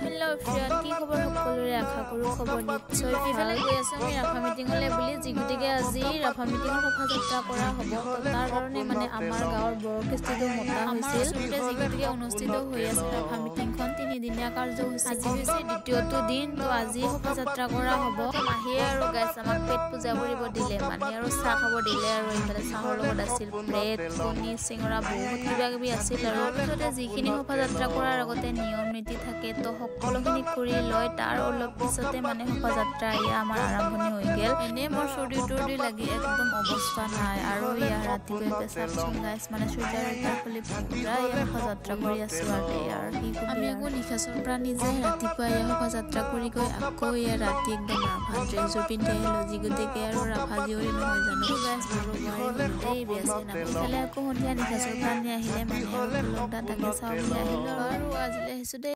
hello friend की खबर সকলোৰে আশা কৰো খবৰ নিশ্চয় ইফালে গৈ আছে আমি ৰাফা মিটিংলৈ বুলি জিগুটিকে আজি ৰাফা মিটিংৰ শোভাযাত্ৰা কৰা হ'ব তো তাৰ কাৰণে মানে আমাৰ গাঁৱৰ বৰকেষ্টিটো মতা হৈছিল জিগুটিকে অনুষ্ঠিত হৈ আছে ৰাফা মিটিংখন 3 দিনীয়া কাৰ্যসূচী আজি হৈছে দ্বিতীয়টো দিন তো আজি শোভাযাত্ৰা কৰা হ'ব মাহিয়ে আৰু গাইছ আমাক পেট পূজা কৰিব দিলে মানে আৰু চাহ খাব দিলে আৰু ইফালে চাহৰ লগত আছিল ব্ৰেড কণী চিঙৰা বহুত কিবা কিবি আছিল আৰু লগতে যিখিনি শোভাযাত্ৰা কৰাৰ আগতে নিয়ম নীতি থাকে তো সকলোখিনি কৰি লয় তাৰ অলপ পিছতে মানে শোভাযাত্ৰা ইয়া আমাৰ আৰম্ভণি হৈ গেল এনে মোৰ চৰ্দি লাগি একদম অৱস্থা নাই আৰু ইয়া ৰাতিপুৱা পেছাব চলাইছ মানে সূৰ্যৰ তাৰ ফলি পুৰা ইয়া শোভাযাত্ৰা কৰি আছো আৰু ইয়াৰ কি আমি আকৌ নিশাচৰ পৰা নিজে ৰাতিপুৱা ইয়া শোভাযাত্ৰা কৰি গৈ আকৌ ইয়া ৰাতি একদম ৰাভা ড্ৰেছৰ পিন্ধি আহিলো যিগতিকে আৰু ৰাভা জীয়ৰী নহয় জানো গাইছ আৰু গোৱাৰী বেছে নাপালে আকৌ সন্ধিয়া নিশাচৰ পৰা আহিলে মানে লকডাউন তাকে চাবলৈ আহিলো আৰু আজিলৈ আহিছো